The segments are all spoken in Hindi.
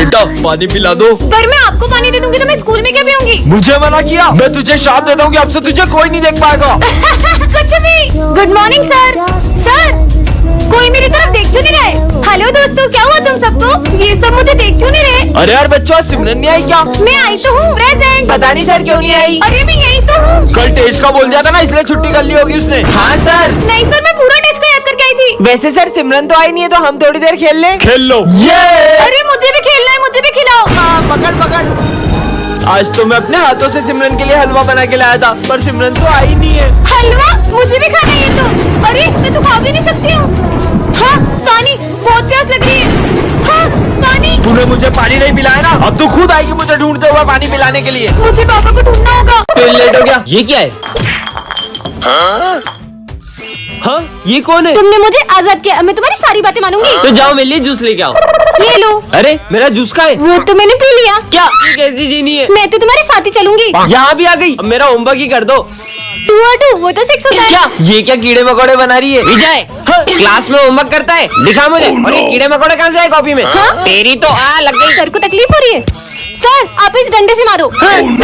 बेटा पानी पिला दो। पर मैं आपको पानी दे दूंगी तो मैं स्कूल में क्या पीऊंगी? मुझे मना किया? मैं तुझे श्राप देता हूँ कि अब से तुझे कोई नहीं देख पाएगा। कुछ भी। Good morning sir. सर कोई मेरी तरफ देख क्यों नहीं रहे? हेलो दोस्तों, क्या हुआ तुम सबको? ये सब मुझे देख क्यों नहीं रहे? अरे यार बच्चों, आज सिमरन नहीं आई क्या? मैं आई तो हूँ, प्रेजेंट। पता नहीं सर क्यों नहीं आई। अरे मैं यही तो हूँ। कल टेस्ट का बोल दिया था ना, इसलिए छुट्टी कर ली होगी उसने। हाँ सर। नहीं सर, मैं पूरा टेस्ट को याद करके आई थी। वैसे सर सिमरन तो आई नहीं है, तो हम थोड़ी देर खेल लें। खेल लो। ये अरे मुझे भी खेलना है, मुझे भी खिलाओ। पकड़ पकड़। आज तो मैं अपने हाथों से सिमरन के लिए हलवा बना के लाया था, पर सिमरन तो आई नहीं है। हलवा? मुझे भी खाना है ये तो। अरे मैं तो खा भी नहीं सकती हूँ। हाँ पानी, बहुत प्यास लग रही है। हाँ पानी। तूने मुझे पानी नहीं पिलाया ना, अब तू खुद आएगी मुझे ढूंढते हुए पानी पिलाने के लिए। मुझे पापा को ढूंढना होगा। फिर लेट हो गया। ये क्या है? हाँ ये कौन है? तुमने मुझे आजाद किया, मैं तुम्हारी सारी बातें मानूंगी। तो जाओ मेरे लिए जूस लेके आओ। ये लो। अरे मेरा जूस का है? वो तो मैंने पी लिया। क्या ये कैसी जीनी है? मैं तो तुम्हारे साथ ही चलूंगी। यहाँ भी आ गई। अब मेरा होमवर्क ही कर दो। 2 और 2 वो तो 6 होता है। क्या ये क्या कीड़े मकोड़े बना रही है? विजय क्लास में होमवर्क करता है, दिखा मुझे। और ये कीड़े मकोड़े कहाँ से आए कॉपी में? हाँ? तेरी तो लग गई। सर को तकलीफ हो रही है। सर आप इस डंडे से मारो। नहीं।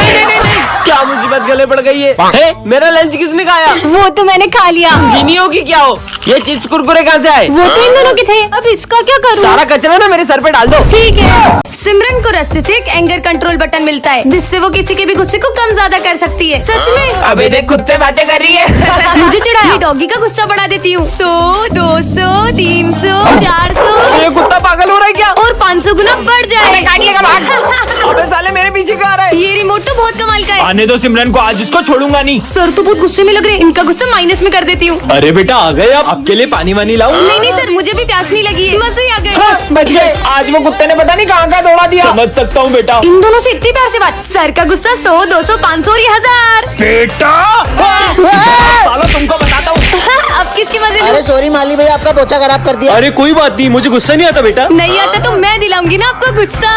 क्या मुसीबत गले पड़ गई है? मेरा लंच किसने खाया? वो तो मैंने खा लिया। जीनियों की क्या हो? ये चिप्स कुरकुरे कहाँ से आए? वो तो इन दोनों के थे। अब इसका क्या करूँ? सारा कचरा ना मेरे सर पे डाल दो। ठीक है। सिमरन को रास्ते से एक एंगर कंट्रोल बटन मिलता है, जिससे वो किसी के भी गुस्से को कम ज्यादा कर सकती है। सच में? अबे देख खुद से बातें कर रही है। मुझे चिढ़ाया। डॉगी का गुस्सा बढ़ा देती हूँ। 100, 200, 300, 400 ये कुत्ता पागल हो रहा है क्या? और 500 गुना बढ़ जाए। अबे साले मेरे पीछे क्यों आ रहा है? ये रिमोट तो बहुत कमाल का है। आने दो सिमरन को, आज इसको छोड़ूंगा नहीं। सर तो बहुत गुस्से में लग रहे हैं, इनका गुस्सा माइनस में कर देती हूँ। अरे बेटा आ गए आप, आपके लिए पानी वानी लाऊं? नहीं सर, मुझे भी प्यास नहीं लगी है, मजे ही आ गए। बच गए। आज वो कुत्ते ने पता नहीं कहाँ दौड़ा दिया। समझ सकता हूँ बेटा। इन दोनों से इतनी प्यार से बात। सर का गुस्सा 100, 200, 500 और ये 1000। बेटा साला तुमको बताता हूँ। अब किसके मजे अरे लूं? सॉरी माली भाई, आपका पोछा खराब कर दिया। अरे कोई बात नहीं, मुझे गुस्सा नहीं आता बेटा। नहीं आता तो मैं दिलाऊंगी ना आपको गुस्सा।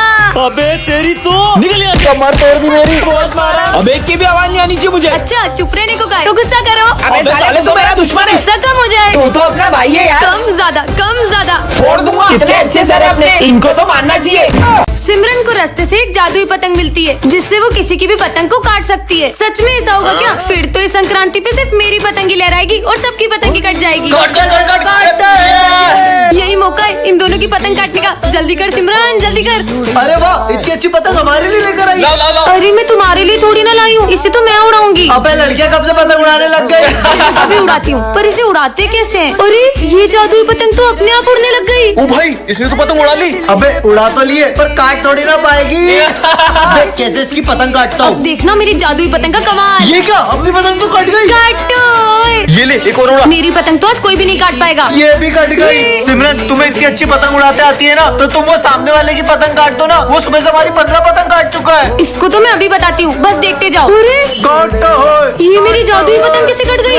अबे तेरी तो निकल यहाँ। कमर तोड़ दी मेरी। बहुत मारा। अब एक की भी आवाज नहीं आनी चाहिए मुझे। अच्छा चुप रहने को कहा तो गुस्सा करो। अबे साले तू मेरा दुश्मन है। गुस्सा कम हो जाए। तू तो अपना भाई है यार। कम ज्यादा। फोड़ दूंगा। कितने अच्छे सर है अपने, इनको तो मानना चाहिए। सिमरन को रास्ते से एक जादुई पतंग मिलती है, जिससे वो किसी की भी पतंग को काट सकती है। सच में ऐसा होगा क्या? फिर तो इस संक्रांति पे सिर्फ मेरी पतंग ही लहराएगी और सबकी पतंग ही कट जाएगी। यही मौका है इन दोनों की पतंग काटने का। जल्दी कर सिमरन, जल्दी कर। अरे वाह, इतनी अच्छी पतंग हमारे लिए लेकर आई। अरे मैं तुम्हारे लिए थोड़ी ना लाई हूँ, इसे तो मैं उड़ाऊंगी। अबे लड़कियां कब से पतंग उड़ाने लग गई? अभी उड़ाती हूँ, पर इसे उड़ाते कैसे हैं? अरे ये जादुई पतंग तो अपने आप उड़ने लग गई। ओ भाई, इसने तो पतंग उड़ा ली। अबे उड़ा तो लिए, पर काट थोड़ी ना पाएगी। देख कैसे इसकी पतंग काटता अब हूँ। देखना मेरी जादुई पतंग का कमाल। ये क्या, अपनी पतंग तो कट गई। काटो। ये ले एक और उड़ा। मेरी पतंग तो आज कोई भी नहीं काट पाएगा। ये भी कट गई। सिमरन तुम्हें इतनी अच्छी पतंग उड़ाते आती है ना, तो तुम वो सामने वाले की पतंग काट दो ना। वो सुबह से हमारी 15 पतंग काट चुका है। इसको तो मैं अभी बताती हूँ, बस देखते जाओ। अरे ये मेरी जादुई पतंग कैसे कट गई?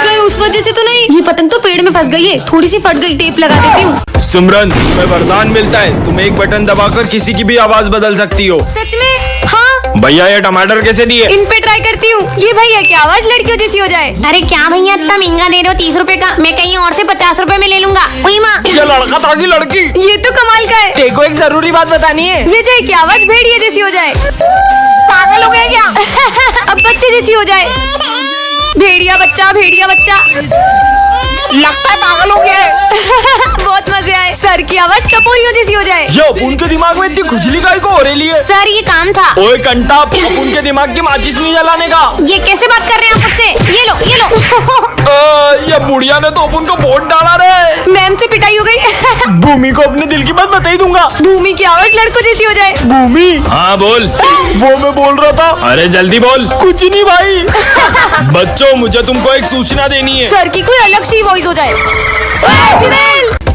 कहीं उस वजह से तो नहीं? ये पतंग तो पेड़ में फंस गई है, थोड़ी सी फट गई, टेप लगा देती हूँ। सिमरन तुम्हें वरदान मिलता है, तुम एक बटन दबाकर किसी की भी आवाज बदल सकती हो। सच में? हाँ। भैया ये टमाटर कैसे दिए? इन पे ट्राई करती हूँ। ये भैया की आवाज लड़कियों जैसी हो जाए। अरे क्या भैया इतना महंगा दे रहे हो? 30 रुपए का, मैं कहीं और से 50 रुपए में ले लूंगा। उई माँ। ये लड़का था कि लड़की? ये तो कमाल का है। देखो एक जरूरी बात बतानी है। विजय की आवाज भेड़िया जैसी हो जाए। पागल हो गया क्या? अब बच्चे जैसी हो जाए। भेड़िया बच्चा। लगता है पागल हो गया है। बहुत मजे आए। सर की आवाज टपोरियों जैसी हो जाए। ये अपुन के दिमाग में इतनी खुजली काहे को हो रही है? सर ये काम था। ओए कंटा, अपुन के दिमाग की माचिस नहीं जलाने का। ये कैसे बात कर रहे हैं आप मुझसे? ये लो। ये बुढ़िया ने तो अपुन को वोट डाला रे। मैम से पिटाई हो गई। भूमि को अपने दिल की बात बता ही दूंगा। भूमि की आवाज लड़कों जैसी हो जाए। भूमि? हाँ बोल। वो मैं बोल रहा था। अरे जल्दी बोल। कुछ नहीं भाई। बच्चों मुझे तुमको एक सूचना देनी है। सर की कोई अलग सी वॉइस हो जाए।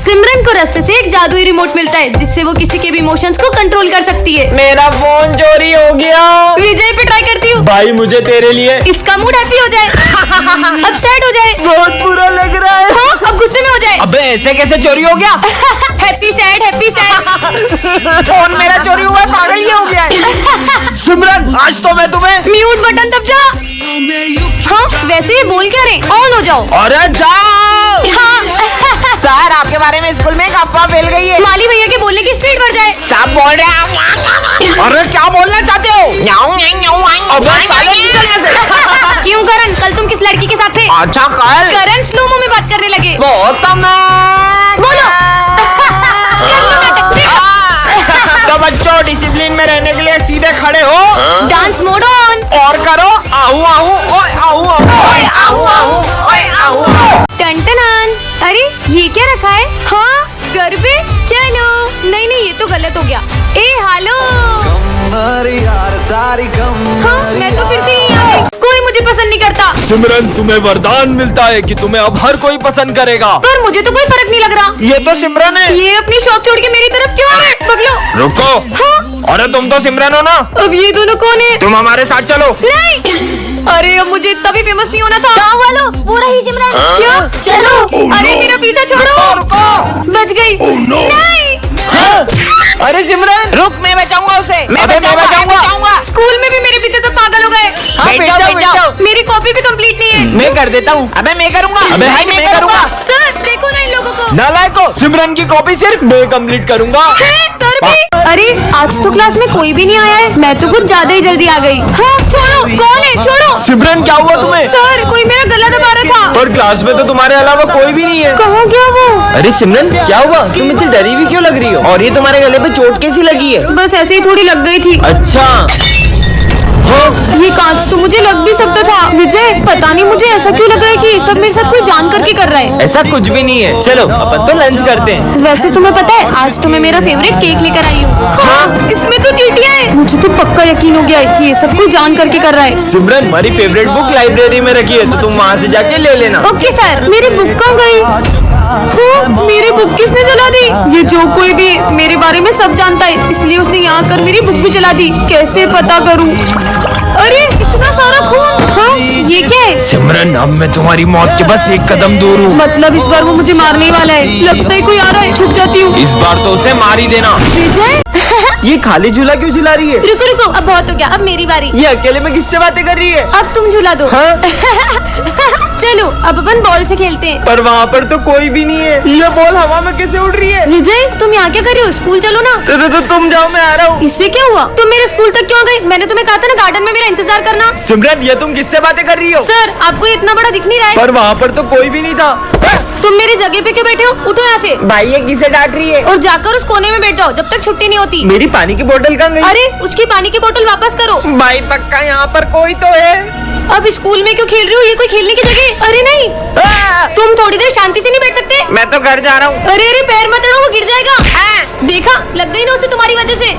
सिमरन को रास्ते से एक जादुई रिमोट मिलता है, जिससे वो किसी के भी इमोशंस को कंट्रोल कर सकती है। मेरा फोन चोरी हो गया। विजय पे ट्राई करती हूँ। भाई मुझे तेरे लिए। इसका मूड हैप्पी हो जाए। अब सैड हो जाए। बहुत बुरा लग रहा है। हाँ, अब गुस्से में हो जाए। अबे ऐसे कैसे चोरी हो गया? Happy sad. फोन मेरा चोरी हुआ है, पागल ये हो गया है। सिमरन आज तो मैं तुम्हें। म्यूट बटन दब जा। हाँ वैसे ये बोल क्या रहे? ऑन हो जाओ। अरे जाओ। हाँ। सर आपके बारे में स्कूल में एक अफवाह फैल गई है। माली भैया के बोलने की स्पीड बढ़ जाए। अरे क्या बोलना चाहते हो? अबे साले निकल यहाँ से। क्यों करण, कल तुम किस लड़की के साथ थे? अच्छा कल करण स्लोमो में बात करने लगे। बोलो कर लो नाटक। तो बच्चों डिसिप्लिन में रहने के लिए सीधे खड़े हो डांस मोड ऑन। और करो आहू आहू ओए आहू आहू ओए आहू आहू ओए आहू आहू। टन। अरे ये क्या रखा है? हाँ गरबे चलो। नहीं ये तो गलत हो गया। ए हालो। हाँ मैं तो फिर से यहीं आ गई। कोई मुझे पसंद नहीं करता। सिमरन तुम्हें वरदान मिलता है कि तुम्हें अब हर कोई पसंद करेगा। पर मुझे तो कोई फर्क नहीं लग रहा। ये तो सिमरन है। ये अपनी शॉप छोड़ के मेरी तरफ क्यों आ रहे? पगलो। रुको। हाँ? अरे तुम तो सिमरन हो ना? अब ये दोनों कौन है? तुम हमारे साथ चलो। नहीं। अरे अब मुझे इतना भी फेमस नहीं होना था। गाँव वालों वो रही सिमरन। क्या? चलो। अरे मेरा पीछा छोड़ो। बच गई। नहीं। अरे सिमरन रुक, मैं बचाऊंगा उसे। मैं बचाऊंगा। स्कूल में भी मेरे पीछे सब पागल हो गए। बैठ जाओ। मेरी कॉपी भी कंप्लीट नहीं है। मैं कर देता हूँ। अबे मैं करूँगा। अबे भाई मैं करूँगा। सर देखो ना इन लोगों को। नालायको, सिमरन की कॉपी सिर्फ मैं कंप्लीट करूँगा। है, सर भी। अरे आज तो क्लास में कोई भी नहीं आया है। मैं तो कुछ ज्यादा ही जल्दी आ गई। हाँ छोड़ो, कौन है? छोड़ो। सिमरन क्या हुआ तुम्हें? सर कोई मेरा गला दबा रहा था। पर क्लास में तो तुम्हारे अलावा कोई भी नहीं है। कहाँ गया वो? अरे सिमरन क्या हुआ? तुम इतनी डरी हुई क्यों लग रही हो? और ये तुम्हारे गले पे चोट कैसी लगी है? बस ऐसे ही थोड़ी लग गई थी। अच्छा ये कांच तो मुझे लग भी सकता था। विजय पता नहीं मुझे ऐसा क्यों लग रहा है कि ये सब मेरे साथ कोई जान करके कर रहा है। ऐसा कुछ भी नहीं है। चलो अपन तो लंच करते हैं। वैसे तुम्हें पता है आज तो मैं मेरा फेवरेट केक लेकर आई हूँ। हाँ, इसमें तो चींटियां हैं। मुझे तो पक्का यकीन हो गया है कि ये सब कोई जान करके कर रहा है। सिमरन हमारी फेवरेट बुक लाइब्रेरी में रखी है, तो तुम वहाँ से जाके ले लेना। Okay sir. मेरी बुक कहाँ गई? हाँ, मेरी बुक किसने जला दी? ये जो कोई भी मेरे बारे में सब जानता है, इसलिए उसने यहाँ कर मेरी बुक भी जला दी। कैसे पता करूँ? अरे इतना सारा खून। हाँ ये क्या है? सिमरन अब मैं तुम्हारी मौत के बस एक कदम दूर हूँ। मतलब इस बार वो मुझे मारने वाला है। लगता है कोई आ रहा है। छुप जाती हूँ। इस बार तो उसे मार ही देना। विजय ये खाली झूला क्यों झुला रही है? रुको अब बहुत हो गया। अब मेरी बारी। ये अकेले में किससे बातें कर रही है? अब तुम झूला दो। हाँ? चलो अब अपन बॉल से खेलते हैं। पर वहाँ पर तो कोई भी नहीं है। ये बॉल हवा में कैसे उड़ रही है? विजय तुम यहाँ क्या कर रहे हो? स्कूल चलो ना। तो तुम जाओ, मैं आ रहा हूँ। इससे क्या हुआ? तुम मेरे स्कूल तक क्यों गई? मैंने तुम्हें कहा था ना गार्डन में मेरा इंतजार करना। सिमरन ये तुम किससे बातें कर रही हो? सर आपको ये इतना बड़ा दिख नहीं रहा है? पर वहाँ पर तो कोई भी नहीं था। तुम मेरी जगह पे क्यों बैठे हो? उठो यहाँ से भाई ये किसे डांट रही है? और जाकर उस कोने में बैठ जाओ जब तक छुट्टी नहीं होती। मेरी पानी की बोतल कहाँ गई? अरे उसकी पानी की बोतल वापस करो। भाई पक्का यहाँ पर कोई तो है। अब स्कूल में क्यों खेल रही हो? ये कोई खेलने की जगह? अरे नहीं, तुम थोड़ी देर शांति से नहीं बैठ सकते? मैं तो घर जा रहा हूँ। अरे पैर मत अड़ो, वो गिर जाएगा। देखा, लग गई ना उसे तुम्हारी वजह से।